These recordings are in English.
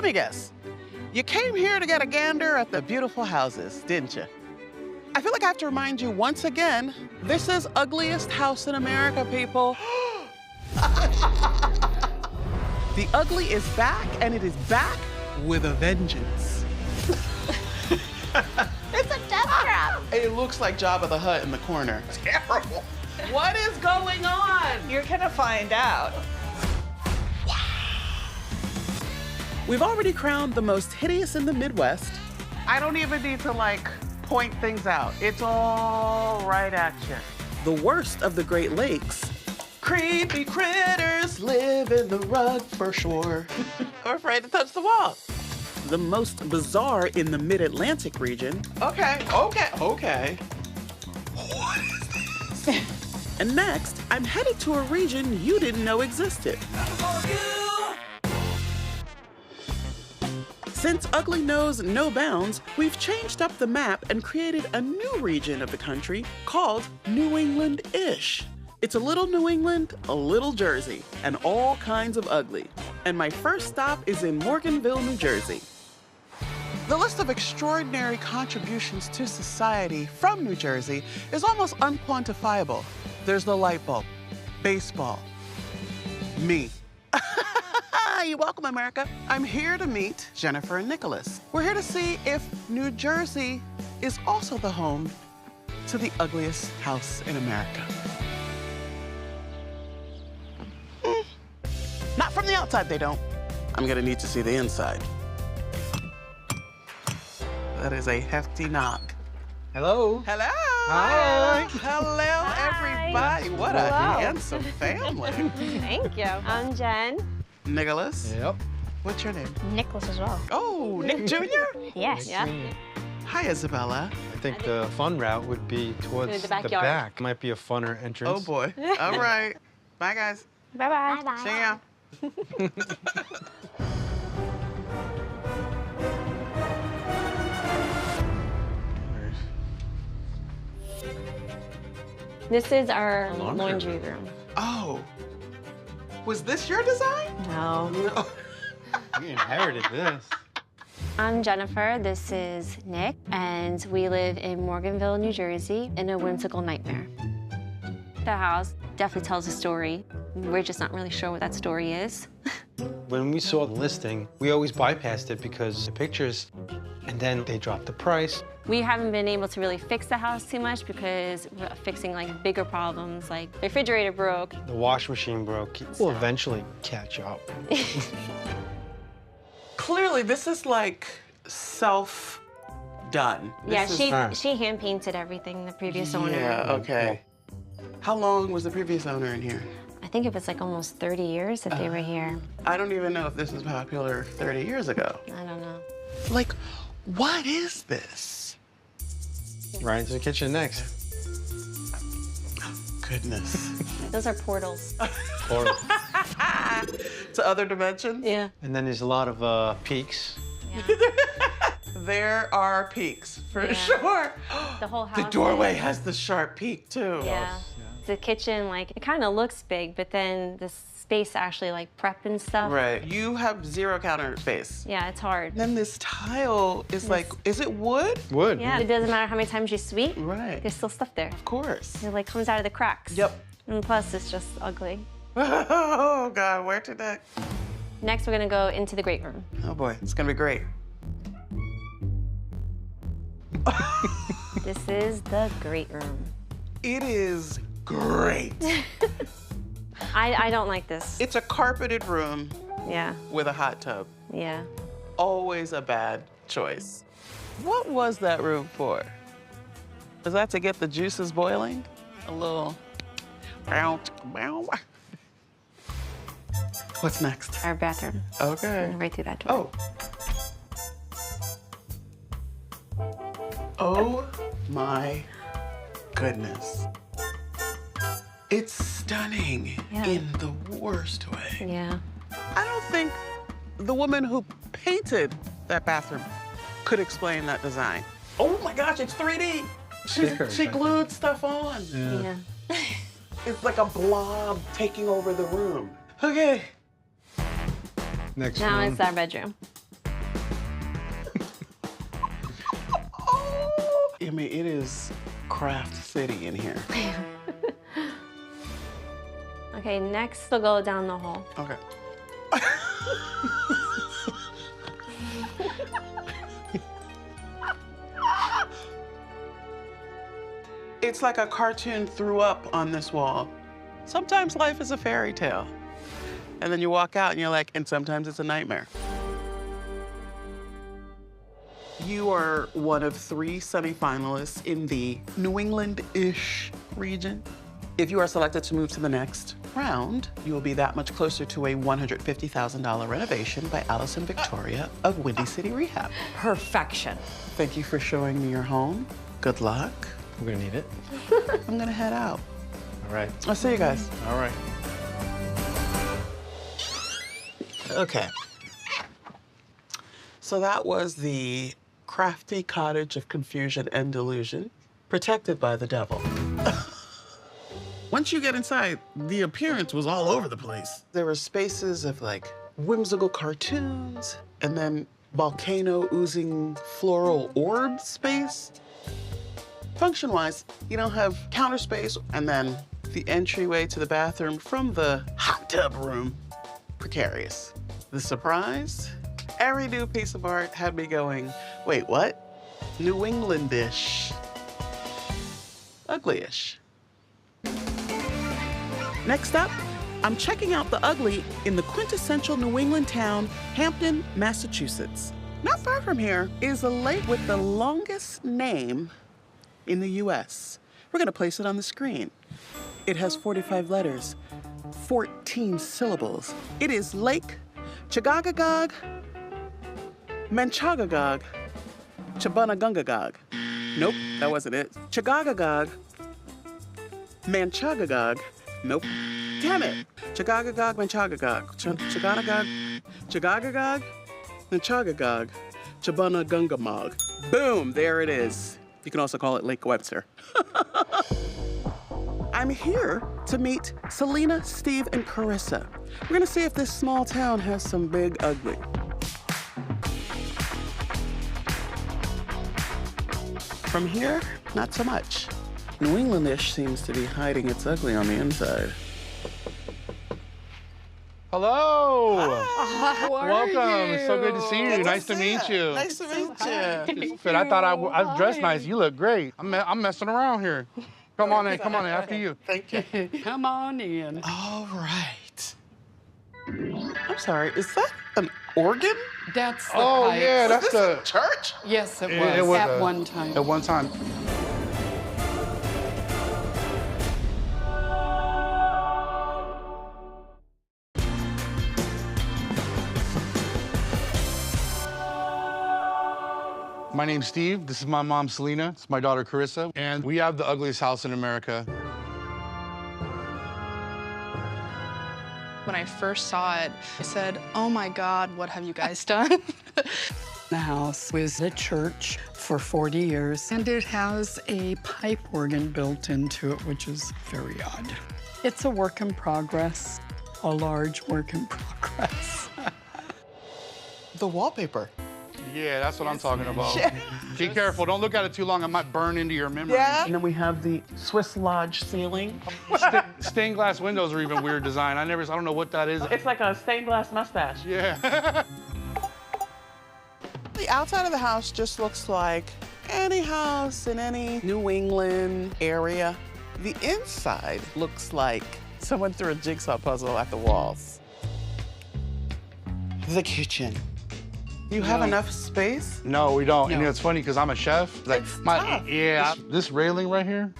me guess. You came here to get a gander at the beautiful houses, didn't you? I feel like I have to remind you once again, this is Ugliest House in America, people. The ugly is back, and it is back with a vengeance. It's a death trap. It looks like Jabba the Hutt in the corner. Terrible. What is going on? You're gonna find out. We've already crowned the most hideous in the Midwest. I don't even need to, like, point things out. It's all right at you. The worst of the Great Lakes. Creepy critters live in the rug for sure. I'm afraid to touch the wall. The most bizarre in the Mid-Atlantic region. Okay. What is this? And next, I'm headed to a region you didn't know existed. Since ugly knows no bounds, we've changed up the map and created a new region of the country called New England-ish. It's a little New England, a little Jersey, and all kinds of ugly. And my first stop is in Morganville, New Jersey. The list of extraordinary contributions to society from New Jersey is almost unquantifiable. There's the light bulb, baseball, me. You're welcome, America. I'm here to meet Jennifer and Nicholas. We're here to see if New Jersey is also the home to the ugliest house in America. Not from the outside, they don't. I'm gonna need to see the inside. That is a hefty knock. Hello. Hello. Hi. Hello, everybody. What a handsome family. Thank you. I'm Jen. Nicholas. Yep. What's your name? Nicholas as well. Oh, Nick Jr.? Yes. Yeah. Hi, Isabella. I think the fun route would be towards the backyard. back. Might be a funner entrance. Oh, boy. All right. Bye, guys. Bye-bye. Bye-bye. See ya. This is our Laundry laundry room. Oh. Was this your design? No. You inherited this. I'm Jennifer. This is Nick. And we live in Morganville, New Jersey, in a whimsical nightmare. The house definitely tells a story. We're just not really sure what that story is. When we saw the listing, we always bypassed it because the pictures, and then they dropped the price. We haven't been able to really fix the house too much because we're fixing like bigger problems, like the refrigerator broke. The washing machine broke. We'll eventually catch up. Clearly, this is like self-done. Yeah, This is- she hand painted everything, the previous owner. Yeah, okay. How long was the previous owner in here? I think it was like almost 30 years that they were here. I don't even know if this was popular 30 years ago. I don't know. Like, what is this? Right into the kitchen next. Goodness. Those are portals. Portal. To other dimensions? Yeah. And then there's a lot of peaks. Yeah. There are peaks, for Yeah. sure. The whole house. The doorway has the sharp peak, too. Yeah. The kitchen, like, it kind of looks big, but then the space actually, like, prep and stuff. Right. You have zero counter space. Yeah, it's hard. Then this tile is like, is it wood? Wood. Yeah, it doesn't matter how many times you sweep. Right. There's still stuff there. Of course. It, like, comes out of the cracks. Yep. And plus, it's just ugly. Oh, God, where to next? Next, we're gonna go into the great room. Oh, boy, it's gonna be great. This is the great room. It is great. I don't like this. It's a carpeted room Yeah, with a hot tub. yeah. Always a bad choice. What was that room for? Was that to get the juices boiling? A little. What's next? Our bathroom. Okay. Right through that door. Oh. Oh my goodness. It's stunning Yeah. in the worst way. Yeah. I don't think the woman who painted that bathroom could explain that design. Oh my gosh, it's 3D. Stickers, She I glued stuff on. Yeah. It's like a blob taking over the room. Okay. Next Now room. it's our bedroom. mean, it is Craft City in here. Okay, next we'll go down the hall. Okay. It's like a cartoon threw up on this wall. Sometimes life is a fairy tale. And then you walk out and you're like, and sometimes it's a nightmare. You are one of 3 semifinalists in the New England-ish region. If you are selected to move to the next round, you will be that much closer to a $150,000 renovation by Allison Victoria of Windy City Rehab. Perfection. Thank you for showing me your home. Good luck. We're gonna need it. I'm gonna head out. All right. I'll see you guys. All right. Okay. So that was the crafty cottage of confusion and delusion, protected by the devil. Once you get inside, the appearance was all over the place. There were spaces of like whimsical cartoons and then volcano oozing floral orb space. Function-wise, you don't have counter space and then the entryway to the bathroom from the hot tub room, precarious. The surprise? Every new piece of art had me going, wait, what? New England-ish. Ugly-ish. Next up, I'm checking out the ugly in the quintessential New England town, Hampton, Massachusetts. Not far from here is a lake with the longest name in the US. We're gonna place it on the screen. It has 45 letters, 14 syllables. It is Lake Chagagagog, Manchagagog, Chabunagungagog. Nope, that wasn't it. Chagagagog, Manchagagog. Nope. Damn it. Chagagagog, Manchagagog. Chagagagog, Manchagagog, Chabunagungamog. Boom, there it is. You can also call it Lake Webster. I'm here to meet Selena, Steve, and Carissa. We're gonna see if this small town has some big ugly. From here, not so much. New England-ish seems to be hiding its ugly on the inside. Hello. How are Welcome. you? It's so good to see you. Nice to meet you. Nice to meet you. Fit. I thought I dressed nice. You look great. I'm messing around here. Come on in. Come on in. After you. Thank you. Come on in. All right. I'm sorry, is that an organ? That's the Oh pipes. yeah, that's Is this the. a church? Yes, it It was, was at a- one time. At one time. My name's Steve. This is my mom, Selena. It's my daughter, Carissa. And we have the ugliest house in America. When I first saw it, I said, oh my God, what have you guys done? The house was a church for 40 years, and it has a pipe organ built into it, which is very odd. It's a work in progress, a large work in progress. The wallpaper. Yeah, that's what I'm talking about. Be careful. Don't look at it too long. It might burn into your memory. And then we have the Swiss Lodge ceiling. Stained glass windows are even weird design. I don't know what that is. It's like a stained glass mustache. Yeah. The outside of the house just looks like any house in any New England area. The inside looks like someone threw a jigsaw puzzle at the walls. The kitchen. You have enough space? No, we don't. And No. it's funny because I'm a chef. Like It's tough. this railing right here.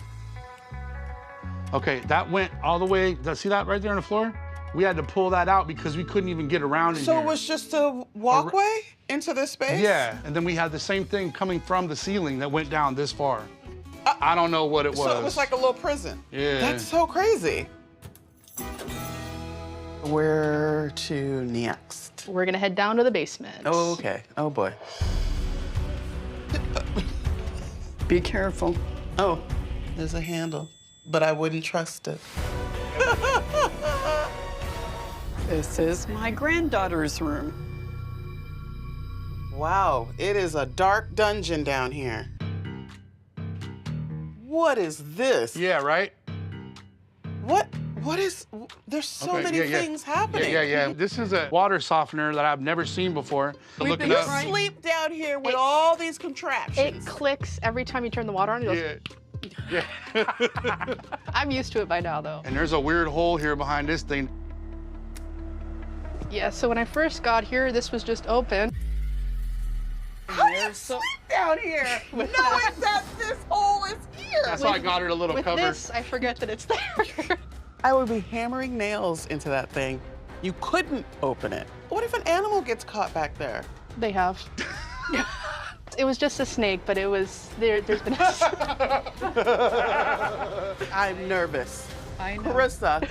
Okay, that went all the way. See that right there on the floor? We had to pull that out because we couldn't even get around in So here. it was just a walkway into this space? Yeah, and then we had the same thing coming from the ceiling that went down this far. I don't know what it was. So it was like a little prison. Yeah. That's so crazy. Where to next? We're gonna head down to the basement. Oh, okay. Oh boy. Be careful. Oh, there's a handle, but I wouldn't trust it. This is my granddaughter's room. Wow, it is a dark dungeon down here. What is this? Yeah, right? What is, there's so many things happening. Yeah. This is a water softener that I've never seen before. We've been You trying- sleep down here with all these contraptions. It clicks every time you turn the water on. It goes, Yeah. I'm used to it by now, though. And there's a weird hole here behind this thing. Yeah, so when I first got here, this was just open. How do you sleep down here knowing that this hole is here? That's why I got it a little With cover. this, I forget that it's there. I would be hammering nails into that thing. You couldn't open it. What if an animal gets caught back there? They have. It was just a snake, but it was, there's been I'm nervous. I know. Carissa,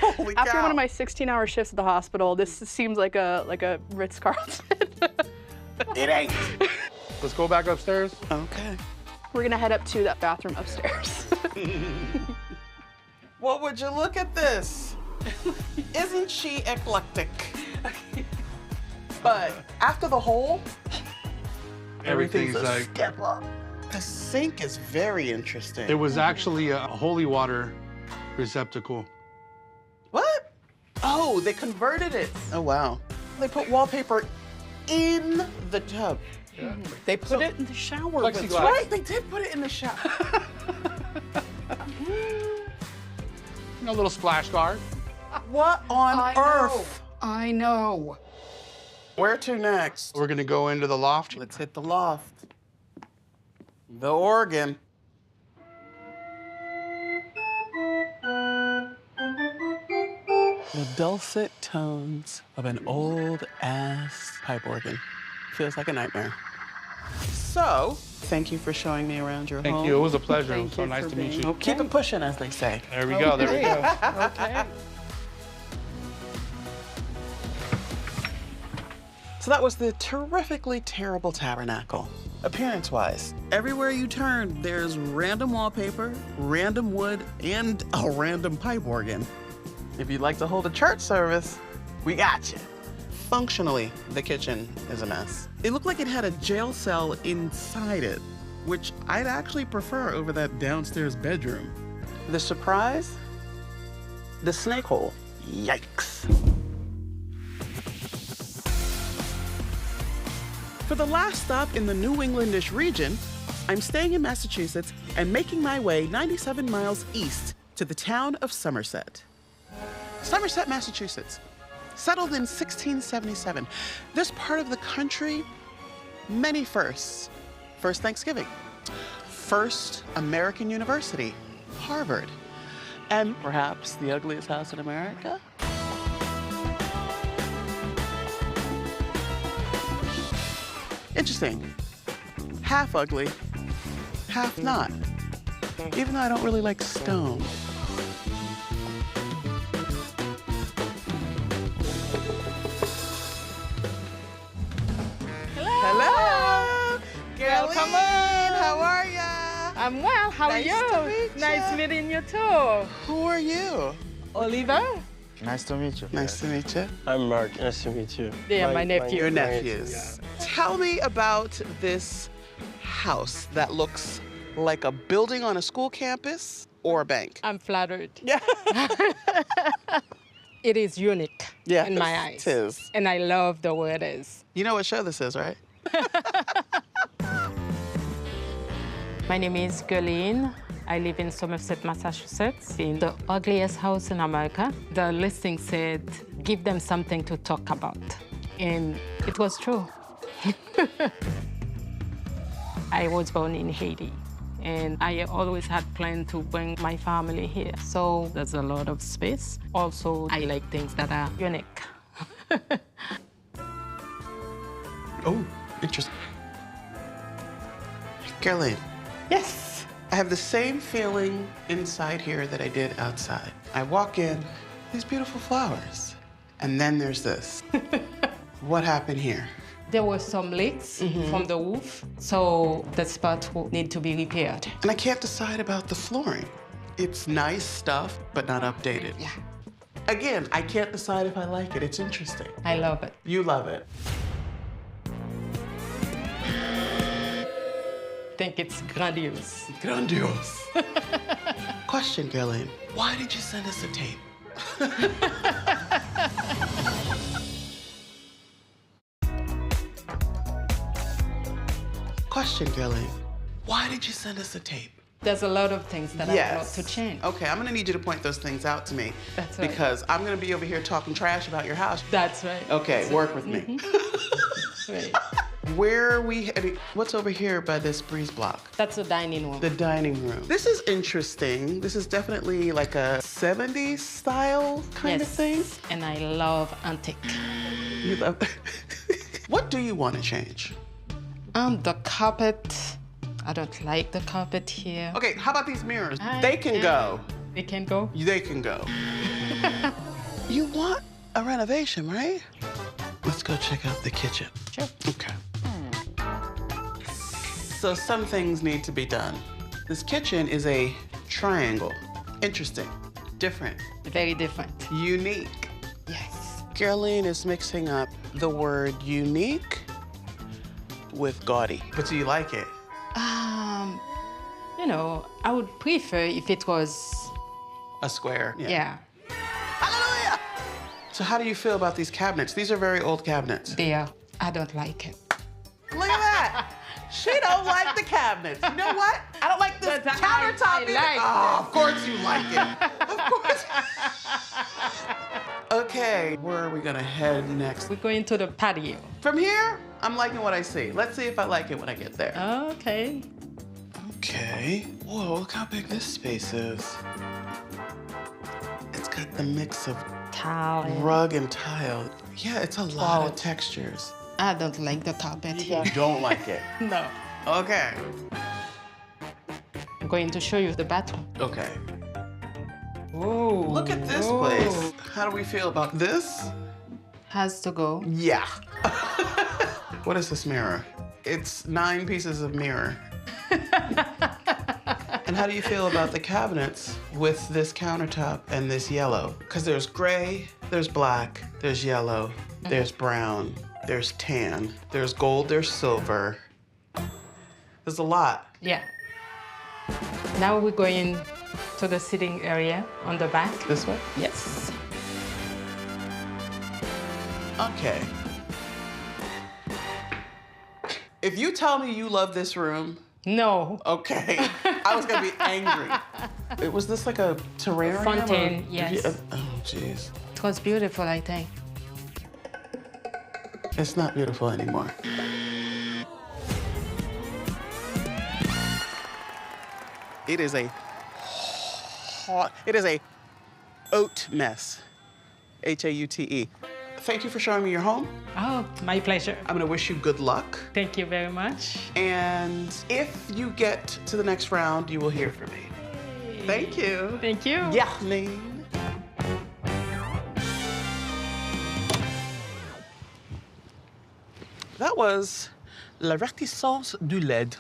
holy cow. After one of my 16-hour shifts at the hospital, this seems like a Ritz-Carlton. It ain't. Let's go back upstairs. Okay. We're gonna head up to that bathroom upstairs. Well, would you look at this? Isn't she eclectic? But after the hole, Everything's a like, step up. The sink is very interesting. it was actually a holy water receptacle. What? Oh, they converted it. Oh, wow. They put wallpaper in the tub. They put it in the shower with Plexiglass. That's right, they did put it in the shower. A little splash guard. What on earth? I know. Where to next? We're gonna go into the loft. Let's hit the loft. The organ. The dulcet tones of an old-ass pipe organ. Feels like a nightmare. So, thank you for showing me around your home. Thank you. It was a pleasure. It was Thank so you nice for to meet being- you. Keep it pushing, as they say. There we go. There we go. Okay. So that was the terrifically terrible tabernacle. Appearance-wise, everywhere you turn, there's random wallpaper, random wood, and a random pipe organ. If you'd like to hold a church service, we got you. Functionally, the kitchen is a mess. It looked like it had a jail cell inside it, which I'd actually prefer over that downstairs bedroom. The surprise? The snake hole. Yikes. For the last stop in the New Englandish region, I'm staying in Massachusetts and making my way 97 miles east to the town of Somerset. Somerset, Massachusetts, settled in 1677. This part of the country, many firsts. First Thanksgiving, first American University, Harvard, and perhaps the ugliest house in America? Interesting. Half ugly, half not. Even though I don't really like stone. Hello. Girl, come on. How are ya? I'm well. How Nice are you? to meet ya. Nice meeting you too. Who are you? Oliver? Nice to meet you. Nice to meet you. I'm Mark. Nice to meet you. Yeah, my nephew. Your nephews. Tell me about this house that looks like a building on a school campus or a bank. I'm flattered. Yeah. It is unique Yeah, in my eyes. it is. And I love the way it is. You know what show this is, right? My name is Gurleen. I live in Somerset, Massachusetts, in the ugliest house in America. The listing said, give them something to talk about. And it was true. I was born in Haiti, and I always had planned to bring my family here. So there's a lot of space. Also, I like things that are unique. Oh, interesting. Caroline. Yes. I have the same feeling inside here that I did outside. I walk in, these beautiful flowers, and then there's this. What happened here? There were some leaks from the roof, so the spot will need to be repaired. And I can't decide about the flooring. It's nice stuff, but not updated. Yeah. Again, I can't decide if I like it. It's interesting. I love it. You love it. think it's grandiose. Grandiose. Question, Gerlin. Why did you send us a tape? Question, Gerlin. Why did you send us a tape? There's a lot of things that I want to change. Okay, I'm gonna need you to point those things out to me. That's right. Because I'm gonna be over here talking trash about your house. That's right. Okay, That's work right. with me. Right. Where are we heading? What's over here by this breeze block? That's the dining room. The dining room. This is interesting. This is definitely like a 70s style kind of thing. And I love antique. You love. What do you want to change? The carpet. I don't like the carpet here. Okay, how about these mirrors? They can go. They can go? They can go. You want a renovation, right? Let's go check out the kitchen. Sure. Okay. So some things need to be done. This kitchen is a triangle. Interesting. Different. Very different. Unique. Yes. Gerlin is mixing up the word unique with gaudy. But do you like it? You know, I would prefer if it was... A square. Yeah. Hallelujah! So how do you feel about these cabinets? These are very old cabinets. There. I don't like it. Look at that. She don't like the cabinets. You know what? I don't like this countertop either. Oh, of course you like it. Of course. Okay, where are we gonna head next? We're going to the patio. From here, I'm liking what I see. Let's see if I like it when I get there. Okay. Okay. Whoa, look how big this space is. It's got the mix of Tile. rug and tile. Yeah, it's a lot of textures. I don't like the carpet here. You don't like it? No. Okay. I'm going to show you the bathroom. Okay. Oh. Look at this place. How do we feel about this? Has to go. Yeah. What is this mirror? It's 9 pieces of mirror. And how do you feel about the cabinets with this countertop and this yellow? Because there's gray, there's black, there's yellow, there's brown, there's tan, there's gold, there's silver. There's a lot. Yeah. Now we're going to the sitting area on the back. This way? Yes. Okay. If you tell me you love this room, no. Okay. I was gonna be angry. Was this like a terrarium? Fontaine, yes. Oh, jeez. It was beautiful, I think. It's not beautiful anymore. It is a oat mess. H-A-U-T-E. Thank you for showing me your home. Oh, my pleasure. I'm gonna wish you good luck. Thank you very much. And if you get to the next round, you will hear from me. Thank you. Thank you. Gerlin. That was La Réticence du Laid.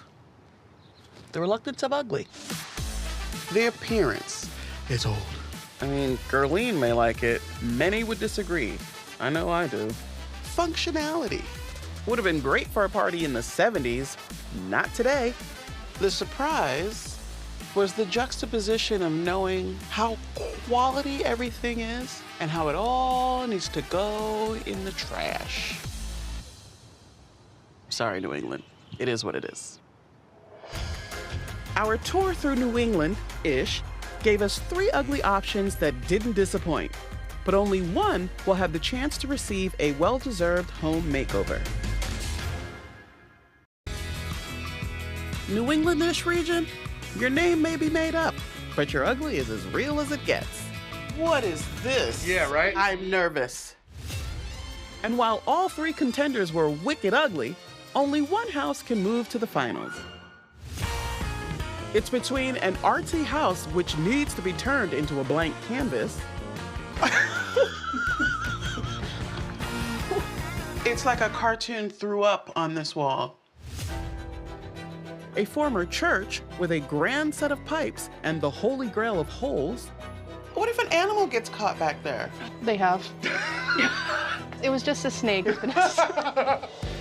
The Reluctance of Ugly. The appearance is old. I mean, Gerlin may like it. Many would disagree. I know I do. Functionality. Would have been great for a party in the 70s. Not today. The surprise was the juxtaposition of knowing how quality everything is and how it all needs to go in the trash. Sorry, New England. It is what it is. Our tour through New England-ish gave us 3 ugly options that didn't disappoint, but only one will have the chance to receive a well-deserved home makeover. New England-ish region, your name may be made up, but your ugly is as real as it gets. What is this? Yeah, right? I'm nervous. And while all 3 contenders were wicked ugly, only one house can move to the finals. It's between an artsy house which needs to be turned into a blank canvas. It's like a cartoon threw up on this wall. A former church with a grand set of pipes and the holy grail of holes. What if an animal gets caught back there? They have. It was just a snake.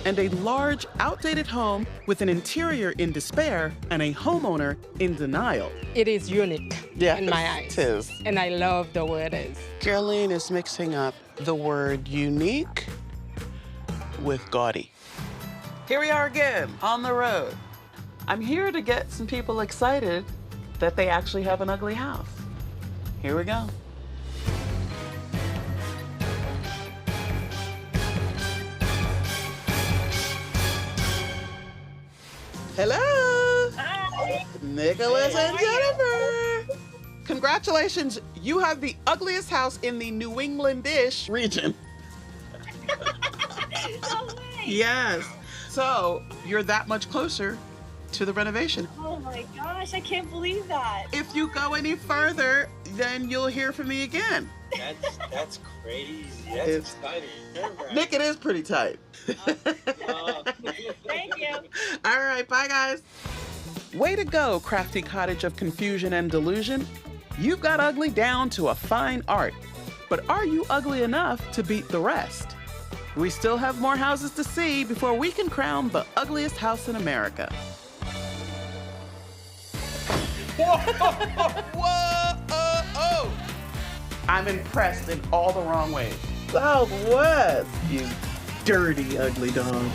and a large, outdated home with an interior in despair and a homeowner in denial. It is unique in my eyes. It is. And I love the way it is. Caroline is mixing up the word unique with gaudy. Here we are again, on the road. I'm here to get some people excited that they actually have an ugly house. Here we go. Hello! Hi! Nicholas Hey, and how are Jennifer! Congratulations, you have the ugliest house in the New England-ish region. No way! Yes. So, you're that much closer to the renovation. Oh my gosh, I can't believe that. If you go any further, then you'll hear from me again. That's crazy. That's It's- exciting. Nick, it is pretty tight. Thank you. All right, bye guys. Way to go, crafty cottage of confusion and delusion. You've got ugly down to a fine art. But are you ugly enough to beat the rest? We still have more houses to see before we can crown the ugliest house in America. Whoa! I'm impressed in all the wrong ways. Southwest, you dirty, ugly dog.